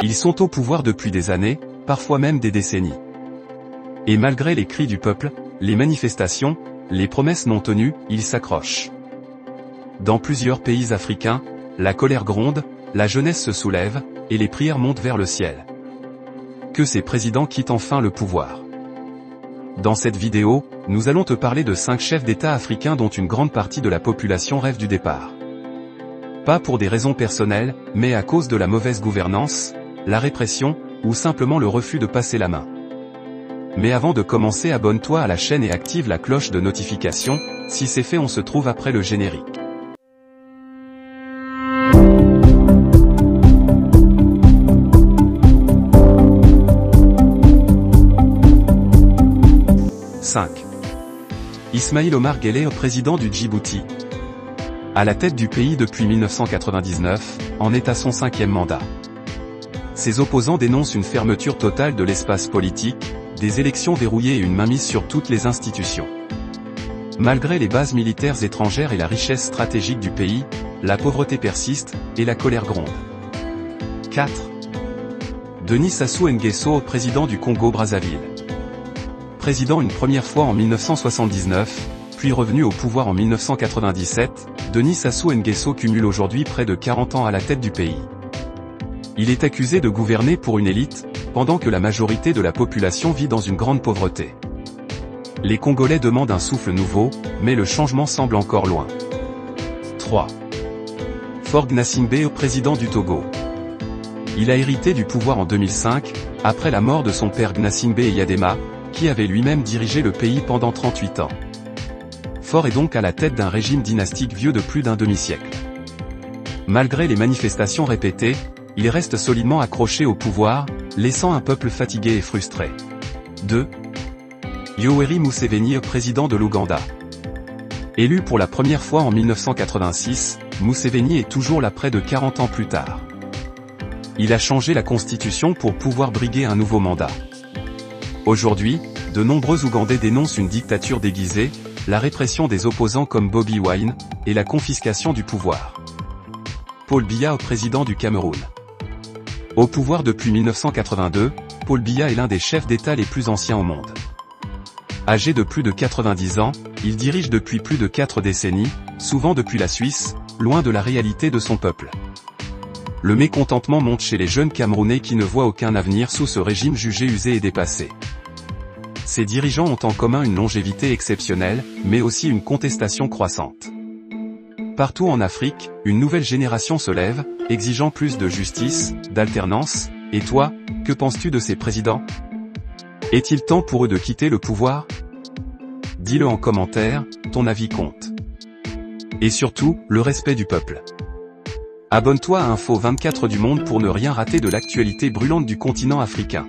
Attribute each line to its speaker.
Speaker 1: Ils sont au pouvoir depuis des années, parfois même des décennies. Et malgré les cris du peuple, les manifestations, les promesses non tenues, ils s'accrochent. Dans plusieurs pays africains, la colère gronde, la jeunesse se soulève, et les prières montent vers le ciel. Que ces présidents quittent enfin le pouvoir. Dans cette vidéo, nous allons te parler de 5 chefs d'État africains dont une grande partie de la population rêve du départ. Pas pour des raisons personnelles, mais à cause de la mauvaise gouvernance, la répression, ou simplement le refus de passer la main. Mais avant de commencer, abonne-toi à la chaîne et active la cloche de notification. Si c'est fait, on se trouve après le générique. Ismaïl Omar Guelleh, président du Djibouti. À la tête du pays depuis 1999, en est à son 5e mandat. Ses opposants dénoncent une fermeture totale de l'espace politique, des élections verrouillées et une mainmise sur toutes les institutions. Malgré les bases militaires étrangères et la richesse stratégique du pays, la pauvreté persiste, et la colère gronde. 4. Denis Sassou Nguesso, président du Congo-Brazzaville. Président une première fois en 1979, puis revenu au pouvoir en 1997, Denis Sassou Nguesso cumule aujourd'hui près de 40 ans à la tête du pays. Il est accusé de gouverner pour une élite, pendant que la majorité de la population vit dans une grande pauvreté. Les Congolais demandent un souffle nouveau, mais le changement semble encore loin. 3. Faure Gnassingbé, président du Togo. Il a hérité du pouvoir en 2005, après la mort de son père Gnassingbé Eyadema, qui avait lui-même dirigé le pays pendant 38 ans. Faure est donc à la tête d'un régime dynastique vieux de plus d'un demi-siècle. Malgré les manifestations répétées, il reste solidement accroché au pouvoir, laissant un peuple fatigué et frustré. 2. Yoweri Museveni, président de l'Ouganda. Élu pour la première fois en 1986, Museveni est toujours là près de 40 ans plus tard. Il a changé la constitution pour pouvoir briguer un nouveau mandat. Aujourd'hui, de nombreux Ougandais dénoncent une dictature déguisée, la répression des opposants comme Bobi Wine, et la confiscation du pouvoir. Paul Biya, président du Cameroun. Au pouvoir depuis 1982, Paul Biya est l'un des chefs d'État les plus anciens au monde. Âgé de plus de 90 ans, il dirige depuis plus de 4 décennies, souvent depuis la Suisse, loin de la réalité de son peuple. Le mécontentement monte chez les jeunes Camerounais qui ne voient aucun avenir sous ce régime jugé usé et dépassé. Ces dirigeants ont en commun une longévité exceptionnelle, mais aussi une contestation croissante. Partout en Afrique, une nouvelle génération se lève, exigeant plus de justice, d'alternance. Et toi, que penses-tu de ces présidents? Est-il temps pour eux de quitter le pouvoir? Dis-le en commentaire, ton avis compte. Et surtout, le respect du peuple. Abonne-toi à Info 24 du Monde pour ne rien rater de l'actualité brûlante du continent africain.